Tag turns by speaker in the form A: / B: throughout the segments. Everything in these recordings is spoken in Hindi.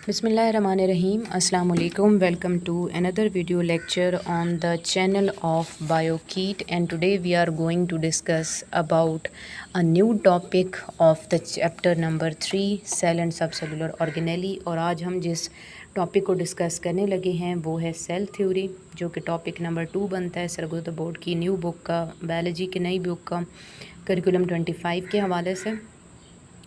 A: Bismillahirrahmanirrahim. Assalamu alaikum. Welcome to another video lecture on the channel of BioKit, and today we are going to discuss about a new topic of the chapter number 3 cell and subcellular organelle। और आज हम जिस टॉपिक को डिस्कस करने लगे हैं वो है सेल थ्योरी, जो कि टॉपिक नंबर 2 बनता है सरगुजा बोर्ड की न्यू बुक का, बायोलॉजी की नई बुक का करिकुलम 25 के हवाले से।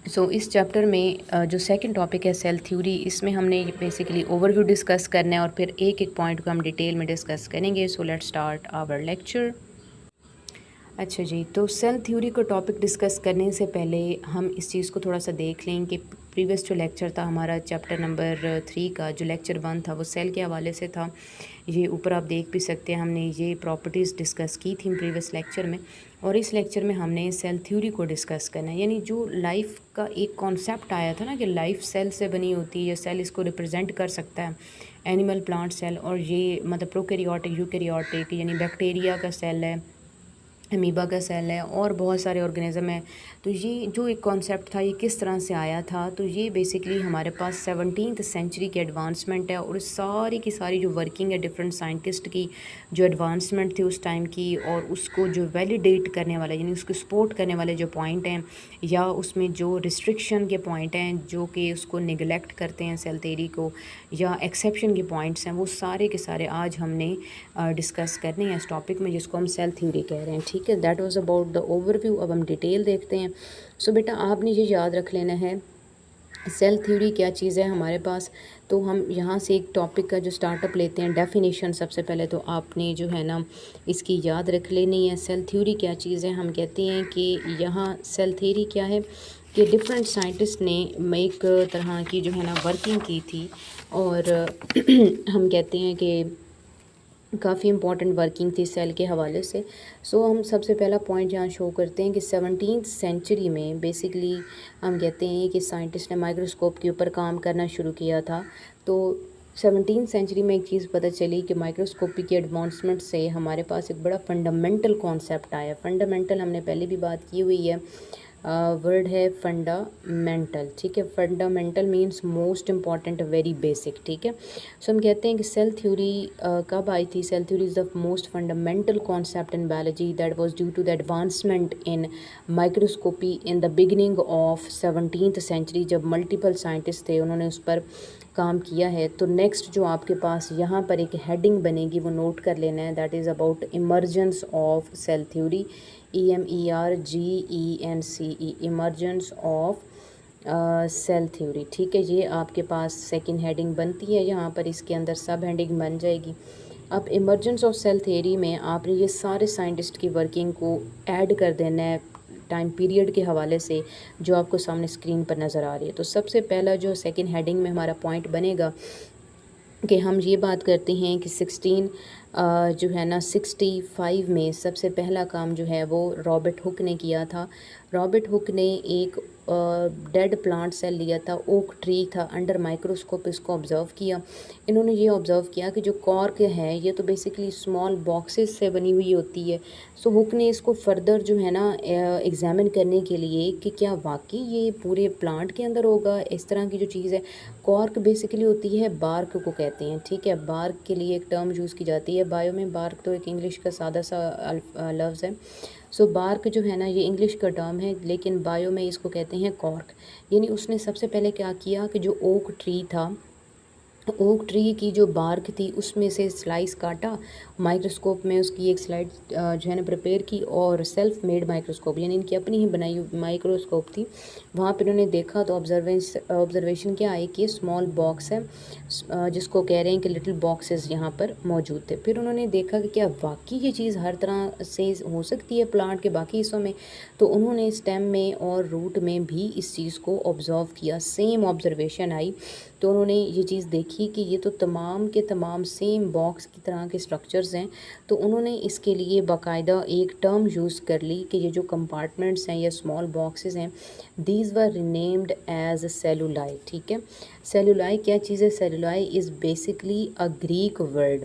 A: इस चैप्टर में जो सेकंड टॉपिक है सेल थ्योरी, इसमें हमने बेसिकली ओवरव्यू डिस्कस करना है और फिर एक एक पॉइंट को हम डिटेल में डिस्कस करेंगे। So let's start our lecture. अच्छा जी, तो सेल थ्योरी को टॉपिक डिस्कस करने से पहले हम इस चीज़ को थोड़ा सा देख लें कि प्रीवियस जो लेक्चर था हमारा चैप्टर नंबर 3 का, जो लेक्चर 1 था वो सेल के हवाले से था। ये ऊपर आप देख भी सकते हैं, हमने ये प्रॉपर्टीज़ डिस्कस की थी प्रीवियस लेक्चर में, और इस लेक्चर में हमने सेल थ्योरी को डिस्कस करना है। यानी जो लाइफ का एक कॉन्सेप्ट आया था ना कि लाइफ सेल से बनी होती है, या सेल इसको रिप्रेजेंट कर सकता है, एनिमल, प्लांट सेल, और ये मतलब प्रोकैरियोटिक, यूकैरियोटिक, यानी बैक्टीरिया का सेल है, अमीबा का सेल है, और बहुत सारे ऑर्गेनिज़म है। तो ये जो एक कॉन्सेप्ट था ये किस तरह से आया था, तो ये बेसिकली हमारे पास 17th सेंचुरी की एडवांसमेंट है, और सारी की सारी जो वर्किंग है डिफरेंट साइंटिस्ट की, जो एडवांसमेंट थी उस टाइम की, और उसको जो वैलिडेट करने वाले यानी उसको सपोर्ट करने वाले जो पॉइंट हैं, या उसमें जो रिस्ट्रिक्शन के पॉइंट हैं जो कि उसको निगलेक्ट करते हैं सेल थ्योरी को, या एक्सेप्शन के पॉइंट्स हैं, वो सारे के सारे आज हमने डिस्कस करने हैं इस टॉपिक में, जिसको हम सेल थ्योरी कह रहे हैं। ठीक है, that was about the overview. अब हम डिटेल देखते हैं। सो बेटा आपने ये याद रख लेना है सेल थ्योरी क्या चीज़ है हमारे पास। तो हम यहाँ से एक टॉपिक का जो स्टार्टअप लेते हैं, डेफिनेशन सबसे पहले तो आपने जो है ना इसकी याद रख लेनी है। सेल थ्योरी क्या चीज़ है, हम कहते हैं कि यहाँ सेल थ्योरी क्या है कि डिफरेंट साइंटिस्ट ने एक तरह की जो है ना वर्किंग की थी, और हम कहते हैं कि काफ़ी इंपॉर्टेंट वर्किंग थी सेल के हवाले से। हम सबसे पहला पॉइंट यहाँ शो करते हैं कि 17th सेंचुरी में बेसिकली हम कहते हैं कि साइंटिस्ट ने माइक्रोस्कोप के ऊपर काम करना शुरू किया था। तो 17th सेंचुरी में एक चीज़ पता चली कि माइक्रोस्कोपी की एडवांसमेंट से हमारे पास एक बड़ा फंडामेंटल कॉन्सेप्ट आया। फंडामेंटल हमने पहले भी बात की हुई है, वर्ड है फंडामेंटल। ठीक है, fundamental means most important, very basic. ठीक है, हम कहते हैं कि सेल थ्योरी कब आई थी। Cell theory is the most fundamental concept in biology that was due to the advancement in microscopy in the beginning of 17th century. जब मल्टीपल साइंटिस्ट थे उन्होंने उस पर काम किया है। तो नेक्स्ट जो आपके पास यहाँ पर एक हेडिंग बनेगी वो नोट कर लेना है, that is about emergence of cell theory, EMERGENCE, emergence of cell theory. ठीक है, ये आपके पास सेकंड हेडिंग बनती है, यहाँ पर इसके अंदर सब हेडिंग बन जाएगी। अब इमर्जेंस ऑफ सेल थ्योरी में आपने ये सारे साइंटिस्ट की वर्किंग को ऐड कर देना है टाइम पीरियड के हवाले से, जो आपको सामने स्क्रीन पर नज़र आ रही है। तो सबसे पहला जो सेकंड हेडिंग में हमारा पॉइंट बनेगा कि हम ये बात करते हैं कि 16 जो है ना 65 में सबसे पहला काम जो है वो रॉबर्ट हुक ने किया था। रॉबर्ट हुक ने एक डेड प्लांट सेल लिया था, ओक ट्री था, अंडर माइक्रोस्कोप इसको ऑब्ज़र्व किया। इन्होंने ये ऑब्ज़र्व किया कि जो कॉर्क है ये तो बेसिकली स्मॉल बॉक्सेस से बनी हुई होती है। हुक ने इसको फर्दर जो है ना एग्ज़ामिन करने के लिए कि क्या वाकई ये पूरे प्लांट के अंदर होगा इस तरह की जो चीज़ है। कॉर्क बेसिकली होती है बार्क को कहते हैं। ठीक है, बार्क के लिए एक टर्म यूज़ की जाती है बायो में। बार्क तो एक इंग्लिश का सादा सा लफ्ज़ है। बार्क जो है ना ये इंग्लिश का टर्म है, लेकिन बायो में इसको कहते हैं कॉर्क। यानी उसने सबसे पहले क्या किया कि जो ओक ट्री था, ओक ट्री की जो बार्क थी उसमें से स्लाइस काटा, माइक्रोस्कोप में उसकी एक स्लाइड जो है ना प्रिपेयर की, और सेल्फ मेड माइक्रोस्कोप यानी इनकी अपनी ही बनाई हुई माइक्रोस्कोप थी। वहाँ पर उन्होंने देखा तो ऑब्जर्वेशन क्या आई कि स्मॉल बॉक्स है, जिसको कह रहे हैं कि लिटिल बॉक्सेस यहाँ पर मौजूद थे। फिर उन्होंने देखा कि क्या वाकई ये चीज़ हर तरह से हो सकती है प्लांट के बाकी हिस्सों में। तो उन्होंने स्टेम में और रूट में भी इस चीज़ को ऑब्ज़र्व किया, सेम ऑब्जर्वेशन आई। तो उन्होंने ये चीज़ देखी कि ये तो तमाम के तमाम सेम बॉक्स की तरह के स्ट्रक्चर्स हैं। तो उन्होंने इसके लिए बाकायदा एक टर्म यूज़ कर ली कि ये जो कंपार्टमेंट्स हैं या स्मॉल बॉक्सेस हैं, these were renamed as cellulae. ठीक है, सेलुलाई क्या चीज़ है, cellulae is basically a Greek word.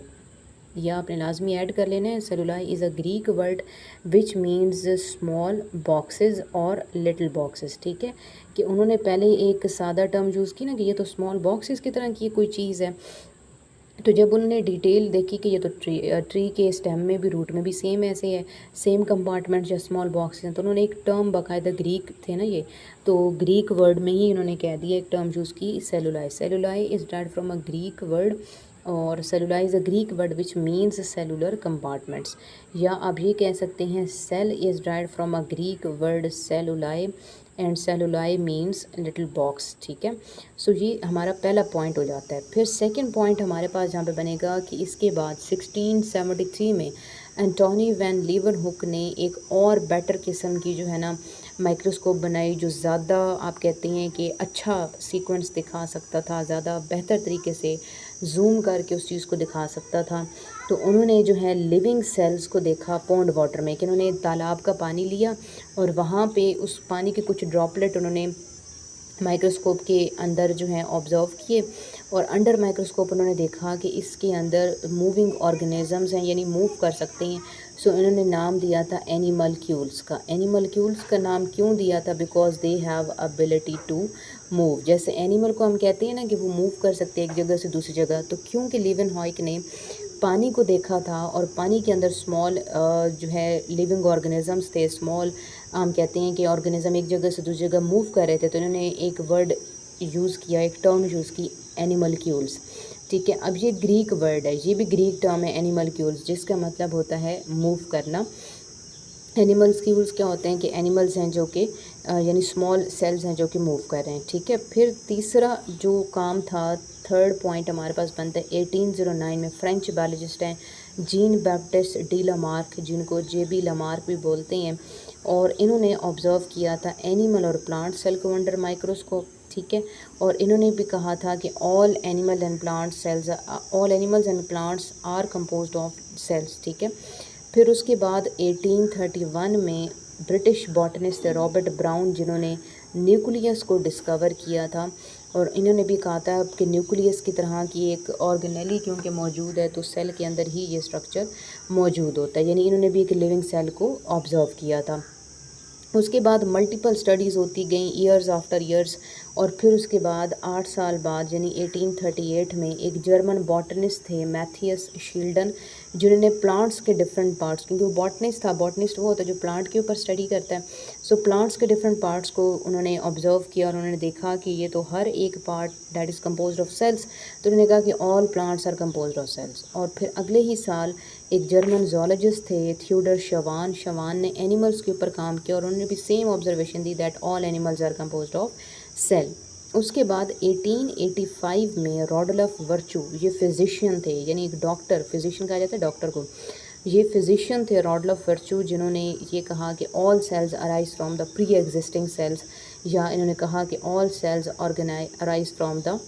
A: या आपने लाजमी ऐड कर लेना है। Cellulae is a Greek word which means small boxes और लिटिल बॉक्सेस, ठीक है, कि उन्होंने पहले एक सादा टर्म यूज़ की ना कि ये तो स्मॉल बॉक्सेस की तरह की कोई चीज़ है। तो जब उन्होंने डिटेल देखी कि ये तो ट्री के स्टेम में भी, रूट में भी सेम ऐसे है, सेम कंपार्टमेंट्स या स्मॉल बॉक्स हैं, तो उन्होंने एक टर्म बाकायदा, ग्रीक थे ना ये, तो ग्रीक वर्ड में ही इन्होंने कह दिया, एक टर्म यूज़ की cellulae. Cellulae is derived from a Greek word, और cellulae is a Greek word which means cellular compartments. या आप ये कह सकते हैं cell is derived from a Greek word cellulae and cellulae means little box, ठीक है। सो ये हमारा पहला पॉइंट हो जाता है। फिर सेकंड पॉइंट हमारे पास जहाँ पे बनेगा कि इसके बाद 1673 में एंटोनी वैन लीवनहुक ने एक और बेटर किस्म की जो है ना माइक्रोस्कोप बनाई, जो ज़्यादा आप कहते हैं कि अच्छा सीक्वेंस दिखा सकता था, ज़्यादा बेहतर तरीके से जूम करके उस चीज़ को दिखा सकता था। तो उन्होंने जो है लिविंग सेल्स को देखा पॉन्ड वाटर में, कि उन्होंने तालाब का पानी लिया और वहाँ पे उस पानी के कुछ ड्रॉपलेट उन्होंने माइक्रोस्कोप के अंदर जो है ऑब्ज़र्व किए, और अंडर माइक्रोस्कोप उन्होंने देखा कि इसके अंदर मूविंग ऑर्गेनिजम्स हैं, यानी मूव कर सकते हैं। सो इन्होंने नाम दिया था एनिमलक्यूल्स का। एनिमलक्यूल्स का नाम क्यों दिया था? Because they have ability to move. जैसे एनिमल को हम कहते हैं ना कि वो मूव कर सकते हैं एक जगह से दूसरी जगह, तो क्योंकि लीवेनहॉयक ने पानी को देखा था और पानी के अंदर स्मॉल जो है लिविंग ऑर्गेनिजम्स थे, स्मॉल हम कहते हैं कि ऑर्गेनिज्म एक जगह से दूसरी जगह मूव कर रहे थे, तो इन्होंने एक वर्ड यूज़ किया, एक टर्म यूज़ की, एनिमलक्यूल्स, ठीक है। अब ये ग्रीक वर्ड है, ये भी ग्रीक टर्म है एनिमलक्यूल्स, जिसका मतलब होता है मूव करना। एनिमल्स क्या होते हैं कि एनिमल्स हैं जो कि यानी स्मॉल सेल्स हैं जो कि मूव कर रहे हैं, ठीक है। फिर तीसरा जो काम था, थर्ड पॉइंट हमारे पास बनता है 1809 में फ्रेंच बायोलॉजिस्ट हैं जीन बैप्टिस्ट डी लामार्क, जिनको JB लामार्क भी बोलते हैं, और इन्होंने ऑब्ज़र्व किया था एनिमल और प्लांट सेल को अंडर माइक्रोस्कोप, ठीक है। और इन्होंने भी कहा था कि all animal and plant cells, all animals and plants are composed of cells, ठीक है। फिर उसके बाद 1831 में ब्रिटिश बॉटनिस्ट थे रॉबर्ट ब्राउन, जिन्होंने न्यूक्लियस को डिस्कवर किया था, और इन्होंने भी कहा था कि न्यूक्लियस की तरह की एक ऑर्गेनेली क्योंकि मौजूद है, तो सेल के अंदर ही ये स्ट्रक्चर मौजूद होता है, यानी इन्होंने भी एक लिविंग सेल को ऑब्ज़र्व किया था। उसके बाद मल्टीपल स्टडीज़ होती गई ईयर्स आफ्टर ईयर्स, और फिर उसके बाद 8 साल बाद यानी 1838 में एक जर्मन बॉटनिस्ट थे मैथियस शील्डन, जिन्होंने प्लांट्स के डिफरेंट पार्ट्स, क्योंकि वो बॉटनिस्ट था, बॉटनिस्ट वो होता है जो प्लांट के ऊपर स्टडी करता है, सो प्लांट्स के डिफरेंट पार्ट्स को उन्होंने ऑब्जर्व किया, और उन्होंने देखा कि ये तो हर एक part that is composed of cells, तो उन्होंने कहा कि all plants are composed of cells. और फिर अगले ही साल एक जर्मन जोलॉजिस्ट थे थियोडर शवान ने एनिमल्स के ऊपर काम किया, और उन्होंने भी सेम ऑब्जर्वेशन दी that all animals are composed of cell. उसके बाद 1885 में रॉडल्फ वर्चू, ये फिजिशियन थे, यानी एक डॉक्टर, फिजिशियन कहा जाता है डॉक्टर को, ये फिजिशियन थे रॉडल्फ वर्चू, जिन्होंने ये कहा कि all cells arise from the pre existing cells, या इन्होंने कहा कि all cells arise from the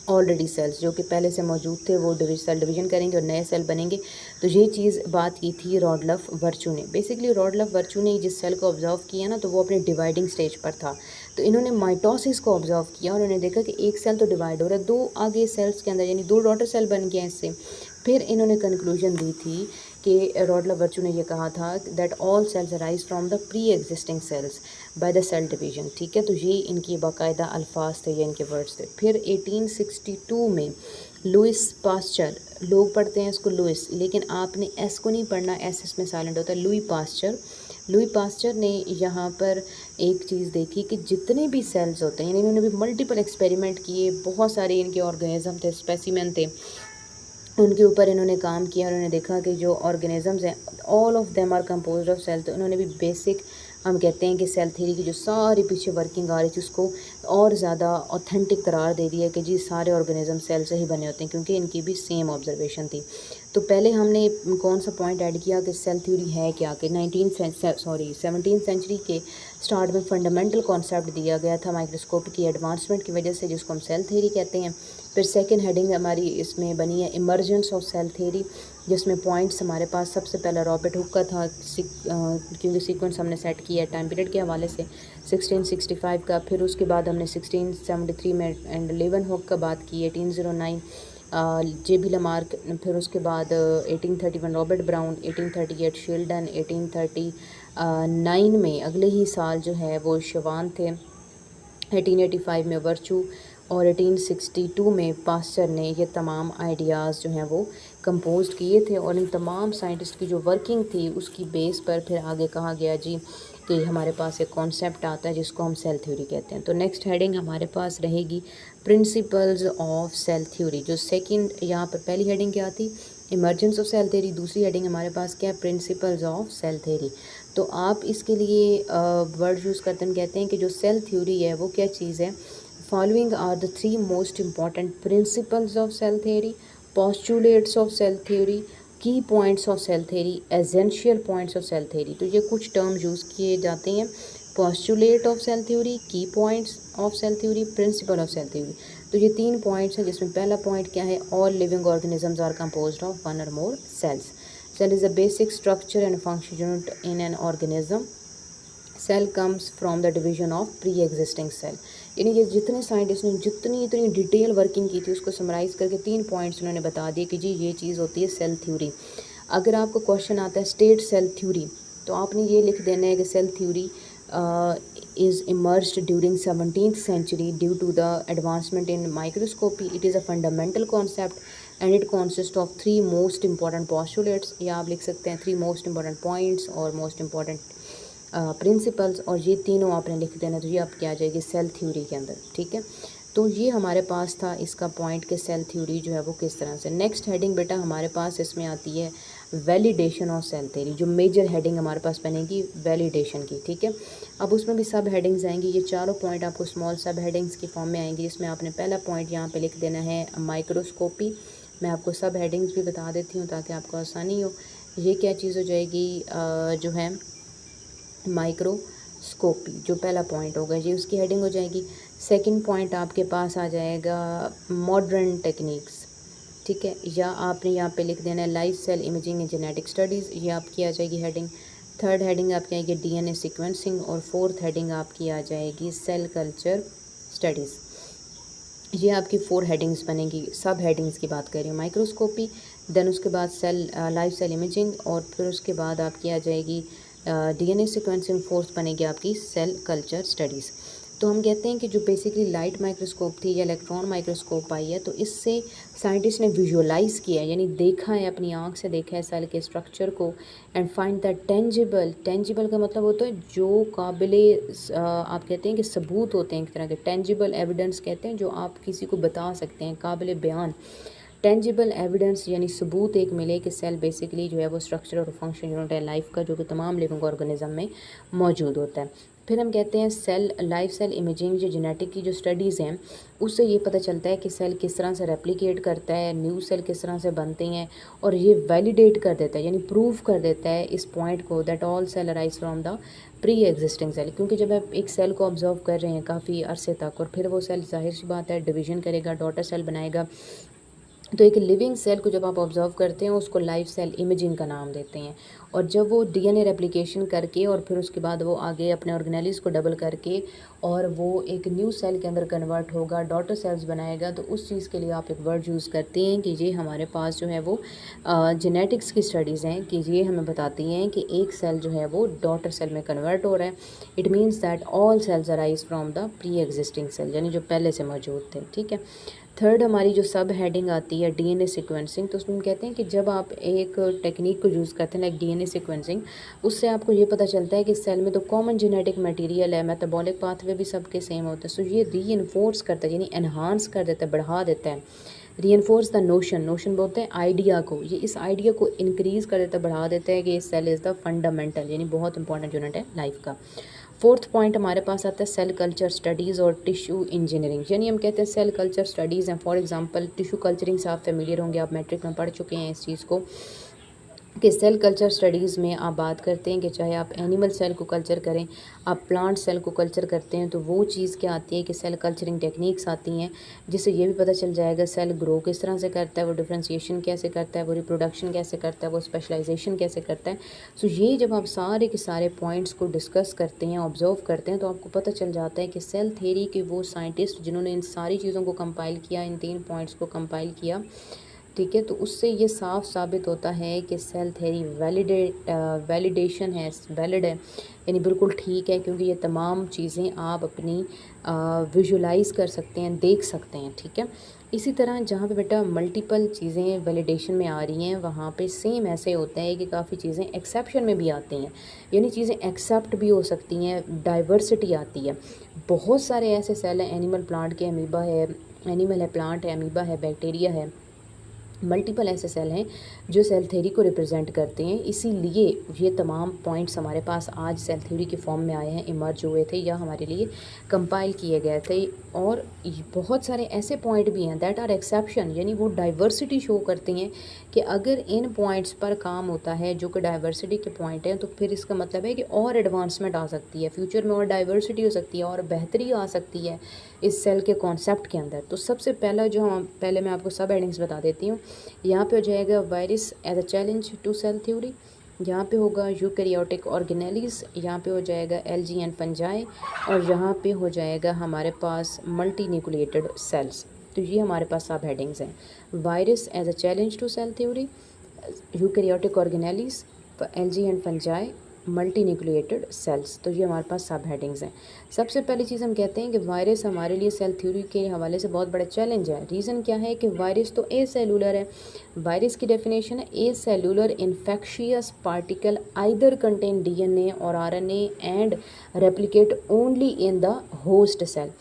A: already cells, जो कि पहले से मौजूद थे वो सेल डिवीजन करेंगे और नए सेल बनेंगे। तो ये चीज़ बात की थी रॉडल्फ वर्चू ने। बेसिकली रॉडल्फ वर्चू ने जिस सेल को ऑब्जर्व किया ना, तो वो अपने डिवाइडिंग स्टेज पर था, तो इन्होंने माइटोसिस को ऑब्जर्व किया, उन्होंने देखा कि एक सेल तो डिवाइड हो रहा है, दो आगे सेल्स के अंदर, यानी दो डॉटर सेल बन गए इससे। फिर इन्होंने कंक्लूजन दी थी कि रॉडल्फ वर्चू ने यह कहा था that all cells arise from the pre existing cells by the cell division, ठीक है। तो ये इनकी बाकायदा अल्फाज थे, ये इनके वर्ड्स थे। फिर 1862 में लुइस पास्चर, लोग पढ़ते हैं इसको लुइस, लेकिन आपने एस को नहीं पढ़ना, एस इसमें साइलेंट होता है, लुई पास्चर ने यहाँ पर एक चीज़ देखी कि जितने भी सेल्स होते हैं, यानी इन्होंने भी मल्टीपल एक्सपेरिमेंट किए, बहुत सारे इनके ऑर्गेनिज्म थे, स्पेसिमेन थे, उनके ऊपर इन्होंने काम किया, और उन्होंने देखा कि जो ऑर्गेनिजम्स हैं all of them are composed of cell. तो उन्होंने भी बेसिक हम कहते हैं कि सेल थ्योरी की जो सारी पीछे वर्किंग आ रही थी उसको और ज़्यादा ऑथेंटिक करार दे दिया कि जी सारे ऑर्गेनिज्म सेल से ही बने होते हैं, क्योंकि इनकी भी सेम ऑब्जर्वेशन थी। तो पहले हमने कौन सा पॉइंट ऐड किया कि सेल थ्योरी है क्या, कि 17th सेंचुरी के स्टार्ट में फंडामेंटल कॉन्सेप्ट दिया गया था माइक्रोस्कोप की एडवांसमेंट की वजह से, जिसको हम सेल थ्योरी कहते हैं। फिर सेकंड हेडिंग हमारी इसमें बनी है इमर्जेंस ऑफ सेल थ्योरी, जिसमें पॉइंट्स हमारे पास सबसे पहला रॉबर्ट हुक का था, क्योंकि सीक्वेंस हमने सेट किया टाइम पीरियड के हवाले से 1665 का। फिर उसके बाद हमने 1673 में एंड लीवेनहॉक का बात की, 1809 जे बी लमार्क, फिर उसके बाद 1831 रॉबर्ट ब्राउन, 1838 शील्डन, 1839 में अगले ही साल जो है वो शवान थे, 1885 में वर्चू और 1862 में पास्चर ने ये तमाम आइडियाज़ जो हैं वो कंपोज किए थे। और इन तमाम साइंटिस्ट की जो वर्किंग थी उसकी बेस पर फिर आगे कहा गया जी कि हमारे पास एक कॉन्सेप्ट आता है जिसको हम सेल थ्योरी कहते हैं। तो नेक्स्ट हेडिंग हमारे पास रहेगी प्रिंसिपल्स ऑफ सेल थ्योरी। जो सेकंड यहाँ पर पहली हेडिंग क्या थी, इमर्जेंस ऑफ सेल थ्योरी, दूसरी हेडिंग हमारे पास क्या है, प्रिंसिपल्स ऑफ सेल थ्योरी। तो आप इसके लिए वर्ड यूज़ करते हैं, कहते हैं कि जो सेल थ्योरी है वो क्या चीज़ है, following are the three most important principles of cell theory, postulates of cell theory, key points of cell theory, essential points of cell theory. तो ये कुछ टर्म यूज़ किए जाते हैं, postulate of cell theory, key points of cell theory, principle of cell theory. तो ये 3 पॉइंट्स हैं, जिसमें पहला पॉइंट क्या है, all living organisms are composed of 1 और more cells. Cell is a basic structure and function unit in an organism. Cell comes from the division of pre-existing cell. यानी ये जितने साइंटिस्ट ने जितनी इतनी डिटेल वर्किंग की थी उसको समराइज़ करके 3 पॉइंट्स उन्होंने बता दिए कि जी ये चीज़ होती है सेल थ्योरी। अगर आपको क्वेश्चन आता है स्टेट सेल थ्योरी, तो आपने ये लिख देना है कि cell theory is emerged during 17th century due to the advancement in microscopy. It is a fundamental concept and it consists of 3 most important postulates, या आप लिख सकते हैं 3 most important points और most important प्रिंसिपल्स, और ये तीनों आपने लिख देना। तो ये आपकी आ जाएगी सेल थ्योरी के अंदर, ठीक है। तो ये हमारे पास था इसका पॉइंट कि सेल थ्योरी जो है वो किस तरह से। नेक्स्ट हेडिंग बेटा हमारे पास इसमें आती है वैलिडेशन ऑफ सेल थ्योरी, जो मेजर हेडिंग हमारे पास बनेगी वैलिडेशन की, ठीक है। अब उसमें भी सब हेडिंग्स आएंगी, ये चारों पॉइंट आपको स्मॉल सब हेडिंग्स की फॉर्म में आएंगी, जिसमें आपने पहला पॉइंट यहाँ पे लिख देना है माइक्रोस्कोपी। मैं आपको सब हेडिंग्स भी बता देती हूँ ताकि आपको आसानी हो। ये क्या चीज़ हो जाएगी, जो है माइक्रोस्कोपी, जो पहला पॉइंट होगा ये उसकी हेडिंग हो जाएगी। सेकंड पॉइंट आपके पास आ जाएगा मॉडर्न टेक्निक्स, ठीक है, या आपने यहाँ पे लिख देना है live cell imaging and genetic studies, ये आपकी आ जाएगी हेडिंग। थर्ड हेडिंग आपकी आएगी डीएनए सीक्वेंसिंग, और फोर्थ हेडिंग आपकी आ जाएगी सेल कल्चर स्टडीज़। ये आपकी 4 हेडिंग्स बनेंगी। सब हेडिंग्स की बात कर रही हूँ, माइक्रोस्कोपी, देन उसके बाद सेल लाइव सेल इमेजिंग, और फिर उसके बाद आपकी आ जाएगी डीएनए सीक्वेंसिंग, फोर्थ बनेगी आपकी सेल कल्चर स्टडीज़। तो हम कहते हैं कि जो बेसिकली लाइट माइक्रोस्कोप थी या इलेक्ट्रॉन माइक्रोस्कोप आई है, तो इससे साइंटिस्ट ने विजुअलाइज़ किया है, यानी देखा है, अपनी आँख से देखा है सेल के स्ट्रक्चर को, and find that tangible. Tangible का मतलब होता है जो काबिले आप कहते हैं कि सबूत होते हैं, एक तरह के टेंजिबल एविडेंस कहते हैं, जो आप किसी को बता सकते हैं, काबिले बयान। टेंजिबल एविडेंस यानी सबूत एक मिले कि सेल बेसिकली जो है वो स्ट्रक्चर और फंक्शन यूनिट है लाइफ का, जो कि तमाम लिविंग ऑर्गेनिज्म में मौजूद होता है। फिर हम कहते हैं सेल लाइफ सेल इमेजिंग, जो जेनेटिक की जो स्टडीज़ हैं उससे ये पता चलता है कि सेल किस तरह से रेप्लिकेट करता है, न्यू सेल किस तरह से बनते हैं, और ये वैलिडेट कर देता है, यानी प्रूव कर देता है इस पॉइंट को that all cell arise from the pre existing cell. क्योंकि जब आप एक सेल को ऑब्जर्व कर रहे हैं काफ़ी अरसे तक, और फिर वो सेल जाहिर सी बात है डिवीजन करेगा, डॉटर सेल बनाएगा, तो एक लिविंग सेल को जब आप ऑब्जर्व करते हैं उसको लाइव सेल इमेजिंग का नाम देते हैं। और जब वो डीएनए रेप्लिकेशन करके और फिर उसके बाद वो आगे अपने ऑर्गेनेलिस को डबल करके और वो एक न्यू सेल के अंदर कन्वर्ट होगा, डॉटर सेल्स बनाएगा, तो उस चीज़ के लिए आप एक वर्ड यूज़ करते हैं कि ये हमारे पास जो है वो जेनेटिक्स की स्टडीज़ हैं कि ये हमें बताती हैं कि एक सेल जो है वो डॉटर सेल में कन्वर्ट हो रहा है। It means that all cells arise from the pre existing cell, यानी जो पहले से मौजूद थे, ठीक है। थर्ड हमारी जो सब हेडिंग आती है डीएनए सीक्वेंसिंग, तो उसमें कहते हैं कि जब आप एक टेक्निक को यूज़ करते हैं लाइक डीएनए सीक्वेंसिंग, उससे आपको ये पता चलता है कि सेल में तो कॉमन जेनेटिक मटेरियल है, मेटाबॉलिक पाथवे भी सबके सेम होता है, सो ये रीइंफोर्स करता है, यानी एनहांस कर देता है, बढ़ा देता है। रीइंफोर्स द नोशन बोलते हैं आइडिया को, ये इस आइडिया को इंक्रीज़ कर देता है, बढ़ा देता है कि सेल इज़ द फंडामेंटल, यानी बहुत इंपॉर्टेंट यूनिट है लाइफ का। फोर्थ पॉइंट हमारे पास आता है सेल कल्चर स्टडीज़ और टिश्यू इंजीनियरिंग, यानी हम कहते हैं सेल कल्चर स्टडीज़ हैं। फॉर एग्जांपल टिश्यू कल्चरिंग से आप फेमिलियर होंगे, आप मैट्रिक में पढ़ चुके हैं इस चीज़ को। कि सेल कल्चर स्टडीज़ में आप बात करते हैं कि चाहे आप एनिमल सेल को कल्चर करें, आप प्लांट सेल को कल्चर करते हैं, तो वो चीज़ क्या आती है कि सेल कल्चरिंग टेक्निक्स आती हैं, जिससे ये भी पता चल जाएगा सेल ग्रो किस तरह से करता है, वो डिफ्रेंशिएशन कैसे करता है, वो रिप्रोडक्शन कैसे करता है, वो स्पेशलाइजेशन कैसे करता है। सो ये जब आप सारे के सारे पॉइंट्स को डिस्कस करते हैं, ऑब्जर्व करते हैं, तो आपको पता चल जाता है कि सेल थ्योरी के वो साइंटिस्ट जिन्होंने इन सारी चीज़ों को कंपाइल किया, इन 3 पॉइंट्स को कंपाइल किया, ठीक है, तो उससे ये साफ साबित होता है कि सेल थ्योरी वैलिडेशन है, वैलिड है, यानी बिल्कुल ठीक है, क्योंकि ये तमाम चीज़ें आप अपनी विजुलाइज कर सकते हैं, देख सकते हैं, ठीक है। इसी तरह जहाँ पे बेटा मल्टीपल चीज़ें वैलिडेशन में आ रही हैं, वहाँ पे सेम ऐसे होता है कि काफ़ी चीज़ें एक्सेप्शन में भी आती हैं, यानी चीज़ें एक्सेप्ट भी हो सकती हैं, डाइवर्सिटी आती है। बहुत सारे ऐसे सेल हैं, एनिमल प्लांट के, अमीबा है, एनिमल है, प्लांट है, अमीबा है, बैक्टीरिया है, मल्टीपल ऐसे सेल हैं जो सेल थ्योरी को रिप्रेजेंट करते हैं। इसीलिए ये तमाम पॉइंट्स हमारे पास आज सेल थ्योरी के फॉर्म में आए हैं, इमर्ज हुए थे या हमारे लिए कंपाइल किए गए थे। और बहुत सारे ऐसे पॉइंट भी हैं दैट आर एक्सेप्शन, यानी वो डाइवर्सिटी शो करते हैं कि अगर इन पॉइंट्स पर काम होता है जो कि डाइवर्सिटी के पॉइंट हैं, तो फिर इसका मतलब है कि और एडवांसमेंट आ सकती है, फ्यूचर में और डाइवर्सिटी हो सकती है और बेहतरी आ सकती है इस सेल के कॉन्सेप्ट के अंदर। तो सबसे पहला जो हम पहले मैं आपको सब हेडिंग्स बता देती हूँ। यहाँ पे हो जाएगा virus as a challenge to cell theory, यहाँ पे होगा यूकैरियोटिक ऑर्गेनेलीज, यहाँ पे हो जाएगा एल्गी एंड फंजाई, और यहाँ पे हो जाएगा हमारे पास मल्टी न्यूक्लिएटेड सेल्स। तो ये हमारे पास सब हेडिंग्स हैं, virus as a challenge to cell theory, eukaryotic organelles, algae and fungi, multi nucleated cells. तो ये हमारे पास सब हेडिंग्स हैं। सबसे पहली चीज़ हम कहते हैं कि वायरस हमारे लिए सेल थ्योरी के हवाले से बहुत बड़ा चैलेंज है। रीज़न क्या है कि वायरस तो ए सेलुलर है। वायरस की डेफिनेशन है acellular infectious particle either contain DNA और RNA and replicate only in the host cell.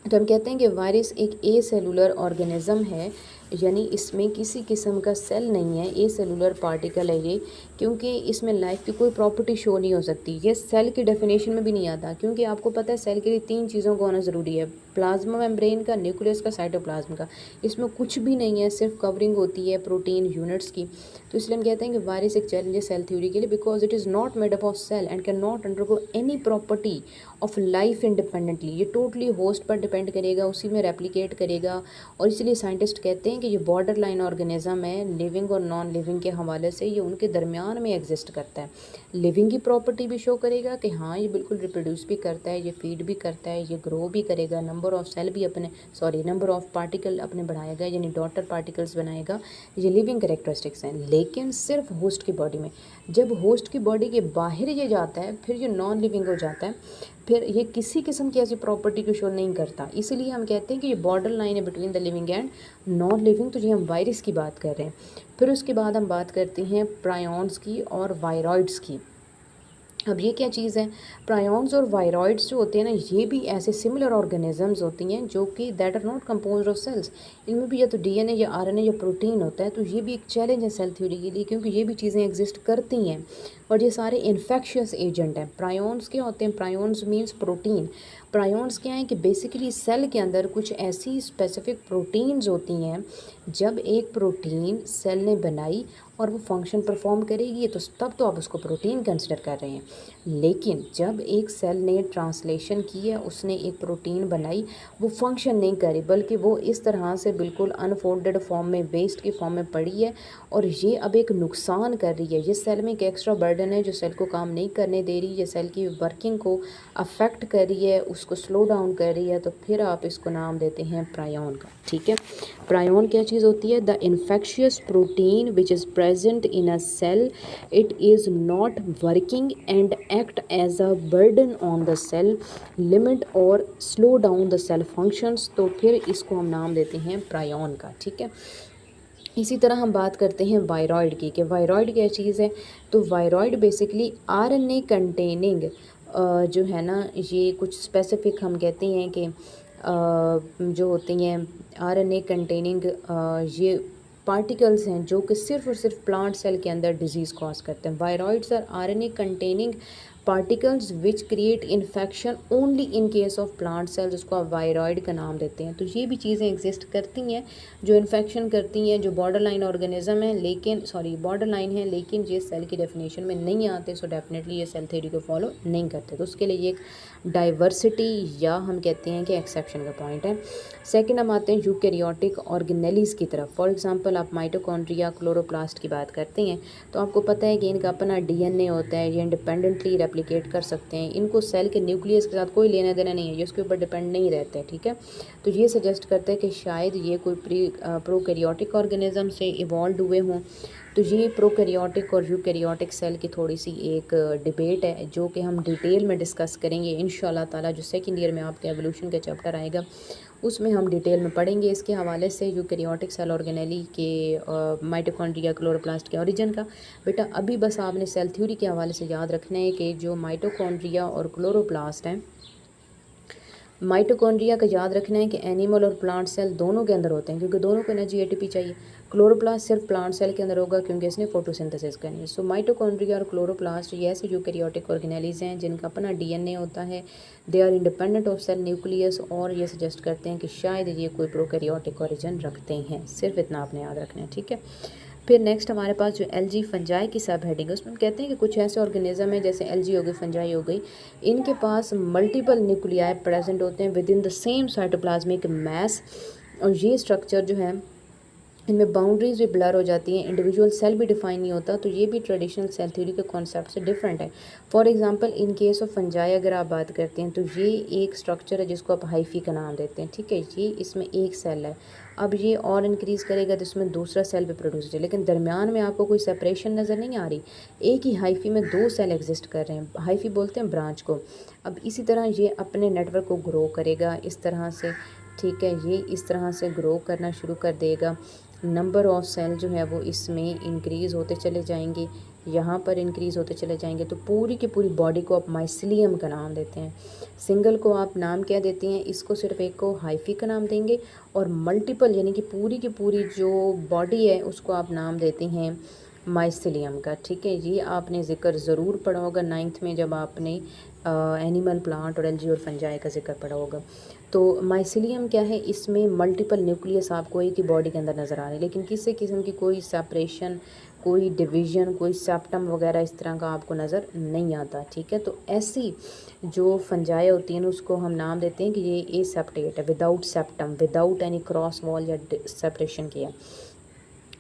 A: तो हम कहते हैं कि वायरस एक ए सेलुलर ऑर्गेनिज्म है, यानी इसमें किसी किस्म का सेल नहीं है, ए सेलुलर पार्टिकल है ये, क्योंकि इसमें लाइफ की कोई प्रॉपर्टी शो नहीं हो सकती। ये सेल की डेफिनेशन में भी नहीं आता, क्योंकि आपको पता है सेल के लिए 3 चीज़ों का होना ज़रूरी है, प्लाज्मा मेम्ब्रेन का, न्यूक्लियस का, साइटोप्लाज्म का। इसमें कुछ भी नहीं है, सिर्फ कवरिंग होती है प्रोटीन यूनिट्स की। तो इसलिए हम कहते हैं कि वायरस एक चैलेंज है सेल थ्योरी के लिए, because it is not made up of cell and can not undergo any property of life independently. ये टोटली होस्ट पर डिपेंड करेगा, उसी में रेप्लिकेट करेगा, और इसलिए साइंटिस्ट कहते हैं कि ये बॉर्डर लाइन ऑर्गेनिज्म है, लिविंग और नॉन लिविंग के हवाले से ये उनके दरमियान में एग्जिस्ट करता है। लिविंग की प्रॉपर्टी भी शो करेगा कि हाँ ये बिल्कुल रिप्रोड्यूस भी करता है, ये फीड भी करता है, ये ग्रो भी करेगा, नंबर ऑफ सेल भी अपने नंबर ऑफ पार्टिकल अपने बढ़ाएगा, यानी डॉटर पार्टिकल्स बनाएगा। ये लिविंग करेक्टरिस्टिक्स हैं, लेकिन सिर्फ होस्ट की बॉडी में। जब होस्ट की बॉडी के बाहर ये जाता है फिर ये नॉन लिविंग हो जाता है, फिर ये किसी किस्म की ऐसी प्रॉपर्टी को शो नहीं करता। इसीलिए हम कहते हैं कि ये बॉर्डर लाइन है between the living and non living. तो ये हम वायरस की बात कर रहे हैं। फिर उसके बाद हम बात करते हैं प्रायॉन्स की और वायरॉइड्स की। अब ये क्या चीज़ है, प्रायॉन्स और वायरॉइड्स जो होते हैं ना, ये भी ऐसे सिमिलर ऑर्गेनिजम्स होती हैं जो कि that are not composed of cells. इनमें भी या तो डीएनए या आरएनए या प्रोटीन होता है। तो ये भी एक चैलेंज है सेल थ्योरी के लिए, क्योंकि ये भी चीज़ें एग्जिस्ट करती हैं और ये सारे इन्फेक्शियस एजेंट हैं। प्रायॉन्स क्या होते हैं, प्रायॉन्स मीन्स प्रोटीन। प्रायॉन्स क्या है कि बेसिकली सेल के अंदर कुछ ऐसी स्पेसिफिक प्रोटीन्स होती हैं, जब एक प्रोटीन सेल ने बनाई और वो फंक्शन परफॉर्म करेगी तो तब तो आप उसको प्रोटीन कंसिडर कर रहे हैं। लेकिन जब एक सेल ने ट्रांसलेशन की है, उसने एक प्रोटीन बनाई, वो फंक्शन नहीं करी, बल्कि वो इस तरह से बिल्कुल अनफोल्डेड फॉर्म में, वेस्ट की फॉर्म में पड़ी है, और ये अब एक नुकसान कर रही है। ये सेल में एक एक्स्ट्रा बर्डन है जो सेल को काम नहीं करने दे रही, ये सेल की वर्किंग को अफेक्ट कर रही है, उसको स्लो डाउन कर रही है। तो फिर आप इसको नाम देते हैं प्रायॉन का, ठीक है। प्रायॉन क्या चीज़ होती है, the infectious protein which is present in a cell, it is not working and act as a burden on the cell, limit और slow down the cell functions. तो फिर इसको हम नाम देते हैं प्रायॉन का, ठीक है। इसी तरह हम बात करते हैं वायरॉइड की, कि वायरॉइड क्या चीज़ है। तो वायरॉइड बेसिकली आरएनए कंटेनिंग जो है ना, ये कुछ स्पेसिफिक हम कहते हैं कि जो होती हैं आरएनए कंटेनिंग ये पार्टिकल्स हैं जो कि सिर्फ और सिर्फ प्लांट सेल के अंदर डिजीज़ कॉज करते हैं। Viroids are RNA containing particles which create infection only in case of plant cell, जिसको आप वायरॉइड का नाम देते हैं। तो ये भी चीज़ें एग्जिस्ट करती हैं जो इन्फेक्शन करती हैं, जो बॉर्डर लाइन ऑर्गेनिज्म है लेकिन बॉर्डर लाइन है लेकिन ये सेल की डेफिनेशन में नहीं आते। सो डेफिनेटली ये सेल थ्योरी को फॉलो नहीं करते। तो उसके लिए ये एक डाइवर्सिटी या हम कहते हैं कि एक्सेप्शन का पॉइंट है। सेकंड हम आते हैं यूकैरियोटिक ऑर्गेनेलीज की तरफ। फॉर एग्जांपल आप माइटोकॉन्ड्रिया, क्लोरोप्लास्ट की बात करते हैं तो आपको पता है कि इनका अपना डीएनए होता है, ये इंडिपेंडेंटली रेप्लिकेट कर सकते हैं, इनको सेल के न्यूक्लियस के साथ कोई लेना देना नहीं है, ये उसके ऊपर डिपेंड नहीं रहते हैं, ठीक है। तो ये सजेस्ट करते हैं कि शायद ये कोई प्रोकैरियोटिक ऑर्गेनिज्म से इवॉल्व हुए हों। तो ये प्रोकैरियोटिक और यूकैरियोटिक सेल की थोड़ी सी एक डिबेट है जो कि हम डिटेल में डिस्कस करेंगे इंशाल्लाह ताला। जो सेकंड ईयर में आपके एवोल्यूशन का चैप्टर आएगा उसमें हम डिटेल में पढ़ेंगे इसके हवाले से यूकैरियोटिक सेल ऑर्गेनेली के माइटोकॉन्ड्रिया, क्लोरोप्लास्ट के ओरिजिन का। बेटा अभी बस आपने सेल थ्योरी के हवाले से याद रखना है कि जो माइटोकॉन्ड्रिया और क्लोरोप्लास्ट हैं, माइटोकॉन्ड्रिया का याद रखना है कि एनिमल और प्लांट सेल दोनों के अंदर होते हैं क्योंकि दोनों को एनर्जी एटीपी चाहिए। क्लोरोप्लास्ट सिर्फ प्लांट सेल के अंदर होगा क्योंकि इसने फोटोसिंथेसिस करनी है। सो माइटोकॉन्ड्रिया और क्लोरोप्लास्ट ये ऐसे यूकैरियोटिक ऑर्गेनेलीज हैं जिनका अपना डीएनए होता है, they are independent of cell nucleus, और ये सजेस्ट करते हैं कि शायद ये कोई प्रोकैरियोटिक ओरिजिन रखते हैं। सिर्फ इतना आपने याद रखना है, ठीक है। फिर नेक्स्ट हमारे पास जो एलजी फंजाई की सब हेडिंग है उसमें हम कहते हैं कि कुछ ऐसे ऑर्गेनिज्म है जैसे एलजी हो गई, फंजाई हो गई, इनके पास मल्टीपल न्यूक्लियाई प्रेजेंट होते हैं within the same cytoplasmic mass, और ये स्ट्रक्चर जो है इनमें बाउंड्रीज भी ब्लर हो जाती हैं, इंडिविजुअल सेल भी डिफाइन नहीं होता। तो ये भी ट्रेडिशनल सेल थ्योरी के कॉन्सेप्ट से डिफरेंट है। For example in case of fungi अगर आप बात करते हैं तो ये एक स्ट्रक्चर है जिसको आप हाइफी का नाम देते हैं, ठीक है। ये इसमें एक सेल है, अब ये और इंक्रीज़ करेगा तो इसमें दूसरा सेल भी प्रोड्यूस है, लेकिन दरमियान में आपको कोई सेपरेशन नज़र नहीं आ रही। एक ही हाइफी में दो सेल एग्जिस्ट कर रहे हैं, हाइफी बोलते हैं ब्रांच को। अब इसी तरह ये अपने नेटवर्क को ग्रो करेगा इस तरह से, ठीक है। ये इस तरह से ग्रो करना शुरू कर देगा, नंबर ऑफ सेल जो है वो इसमें इंक्रीज़ होते चले जाएंगे, यहाँ पर इंक्रीज़ होते चले जाएंगे। तो पूरी की पूरी बॉडी को आप माइसिलियम का नाम देते हैं। सिंगल को आप नाम क्या देते हैं, इसको सिर्फ एक को हाइफी का नाम देंगे, और मल्टीपल यानी कि पूरी की पूरी जो बॉडी है उसको आप नाम देते हैं माइसिलियम का, ठीक है। ये आपने ज़िक्र ज़रूर पढ़ा होगा 9th में जब आपने एनिमल, प्लांट और एलजी और फंजाई का जिक्र पढ़ा होगा। तो माइसिलियम क्या है, इसमें मल्टीपल न्यूक्लियस आपको एक ही बॉडी के अंदर नज़र आ रहे हैं, लेकिन किसी किस्म की कोई सेपरेशन, कोई डिवीज़न, कोई सेप्टम वगैरह इस तरह का आपको नज़र नहीं आता, ठीक है। तो ऐसी जो फंजाई होती हैं उसको हम नाम देते हैं कि ये एसेप्टेट है, without septum, without any cross wall या सेपरेशन किया।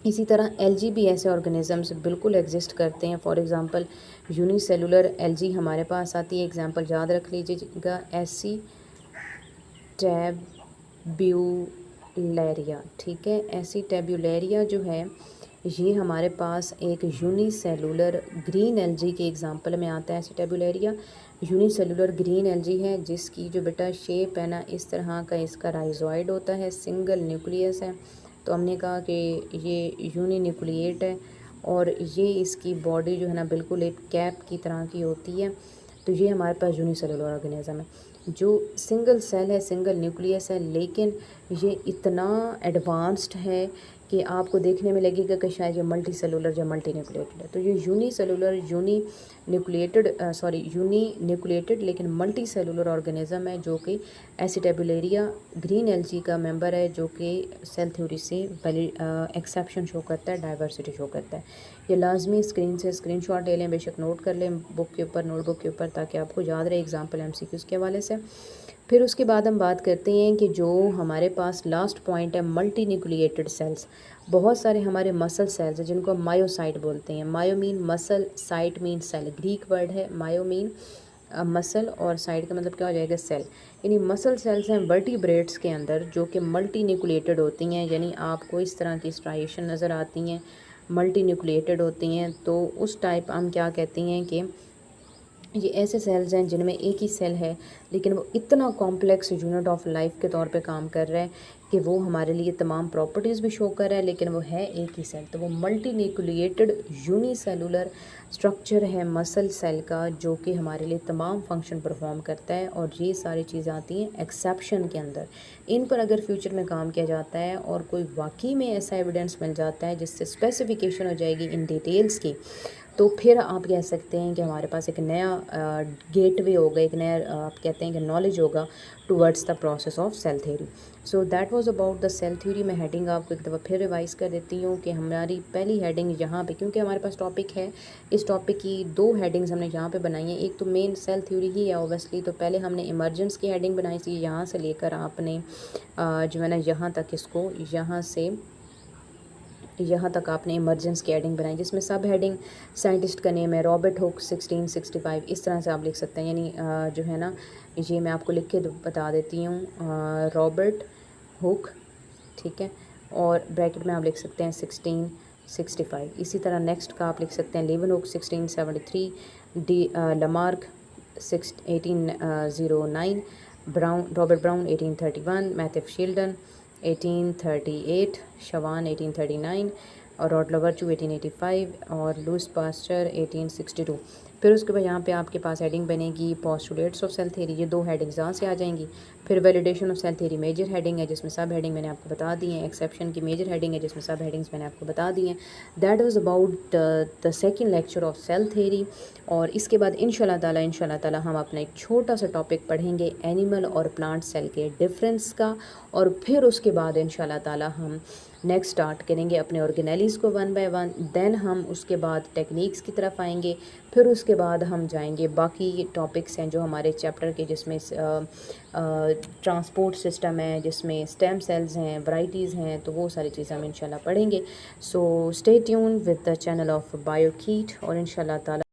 A: इसी तरह एलजी भी ऐसे ऑर्गेनिजम्स बिल्कुल एग्जिस्ट करते हैं। फॉर एग्जांपल यूनिसेलुलर एलजी हमारे पास आती है, एग्जांपल याद रख लीजिएगा, एसीटैब्यूलेरिया, ठीक है। एसीटैब्यूलेरिया जो है ये हमारे पास एक यूनिसेलुलर ग्रीन एलजी के एग्जांपल में आता है। एसीटैब्यूलेरिया यूनिसेलुलर ग्रीन एलजी है जिसकी जो बेटा शेप है ना इस तरह का, इसका राइजोइड होता है, सिंगल न्यूक्लियस है। तो हमने कहा कि ये यूनिन्यूक्लिएट है और ये इसकी बॉडी जो है ना बिल्कुल एक कैप की तरह की होती है। तो ये हमारे पास यूनिसेलुलर ऑर्गेनिज्म है जो सिंगल सेल है, सिंगल न्यूक्लियस है, लेकिन ये इतना एडवांस्ड है कि आपको देखने में लगेगा कि शायद ये मल्टी सेलुलर या मल्टी न्यूक्लिएटेड है। तो ये यूनिसेलुलर यूनिन्यूक्लिएटेड लेकिन मल्टी सेलुलर ऑर्गेनिज्म है जो कि एसीटैब्यूलेरिया ग्रीन एलजी का मेंबर है, जो कि सेल थ्योरी से एक्सेप्शन शो करता है, डाइवर्सिटी शो करता है। ये लाजमी स्क्रीन से स्क्रीनशॉट ले लें, बेशक नोट कर लें बुक के ऊपर, नोटबुक के ऊपर, ताकि आपको याद रहे एग्जाम्पल MCQs के हवाले से। फिर उसके बाद हम बात करते हैं कि जो हमारे पास लास्ट पॉइंट है मल्टी न्यूक्लिएटेड सेल्स। बहुत सारे हमारे मसल सेल्स हैं जिनको हम मायोसाइट बोलते हैं। Myo mean muscle, cyte mean cell, Greek word है। मायो मीन मसल और साइड का मतलब क्या हो जाएगा, सेल। यानी मसल सेल्स हैं वर्टिब्रेट्स के अंदर जो कि मल्टी न्यूक्लिएटेड होती हैं, यानी आपको इस तरह की स्ट्राइएशन नज़र आती हैं, मल्टी न्यूक्लिएटेड होती हैं। तो उस टाइप हम क्या कहते हैं कि ये ऐसे सेल्स हैं जिनमें एक ही सेल है लेकिन वो इतना कॉम्प्लेक्स यूनिट ऑफ लाइफ के तौर पे काम कर रहा है कि वो हमारे लिए तमाम प्रॉपर्टीज़ भी शो कर रहा है, लेकिन वो है एक ही सेल। तो वो मल्टी न्यूक्लिएटेड यूनिसेलुलर स्ट्रक्चर है मसल सेल का, जो कि हमारे लिए तमाम फंक्शन परफॉर्म करता है। और ये सारी चीज़ें आती हैं एक्सेप्शन के अंदर। इन पर अगर फ्यूचर में काम किया जाता है और कोई वाकई में ऐसा एविडेंस मिल जाता है जिससे स्पेसिफिकेशन हो जाएगी इन डिटेल्स की, तो फिर आप कह सकते हैं कि हमारे पास एक नया गेटवे होगा, एक नया आप कहते हैं कि नॉलेज होगा towards the process of cell theory. So that was about the cell theory. मैं हेडिंग आपको एक दफ़ा फिर रिवाइज़ कर देती हूँ कि हमारी पहली हेडिंग यहाँ पे, क्योंकि हमारे पास टॉपिक है, इस टॉपिक की 2 हेडिंग्स हमने यहाँ पे बनाई हैं। एक तो मेन सेल थ्योरी ही है ऑब्वियसली, तो पहले हमने इमर्जेंस की हेडिंग बनाई थी, यहाँ से लेकर आपने जो है ना यहाँ तक, इसको यहाँ से यहाँ तक आपने इमरजेंस की हेडिंग बनाई, जिसमें सब हेडिंग साइंटिस्ट का नेम है रॉबर्ट हुक 1665, इस तरह से आप लिख सकते हैं। यानी जो है ना, ये मैं आपको लिख के बता देती हूँ, रॉबर्ट हुक, ठीक है, और ब्रैकेट में आप लिख सकते हैं 1665। इसी तरह नेक्स्ट का आप लिख सकते हैं Leeuwenhoek 1673, Lamarck 1809, Robert Brown 1831, Matthew Schleiden 1838, Schwann 1839, और रॉडलवर्चू 1885 और लूइस पास्चर 1862। फिर उसके बाद यहाँ पे आपके पास हेडिंग बनेगी पोस्टुलेट्स ऑफ सेल थ्योरी, ये 2 हेडिंग्स यहाँ से आ जाएंगी। फिर validation of cell theory major heading है, जिसमें सब हेडिंग मैंने आपको बता दी हैं। एक्सेप्शन की मेजर हेडिंग है, जिसमें सब हेडिंग्स मैंने आपको बता दी हैं। That was about the second lecture of cell theory. और इसके बाद इंशाल्लाह ताला हम अपना एक छोटा सा टॉपिक पढ़ेंगे एनिमल और प्लांट सेल के डिफरेंस का, और फिर उसके बाद इंशाल्लाह ताला हम नेक्स्ट स्टार्ट करेंगे अपने ऑर्गेनेलीज़ को 1 बाय 1। देन हम उसके बाद टेक्निक्स की तरफ आएंगे। फिर उसके बाद हम जाएंगे बाकी टॉपिक्स हैं जो हमारे चैप्टर के, जिसमें ट्रांसपोर्ट सिस्टम है, जिसमें स्टेम सेल्स हैं, वैराइटीज़ हैं, तो वो सारी चीज़ें हम इंशाल्लाह पढ़ेंगे। So stay tune with the channel of Biokit, और इंशाल्लाह ताला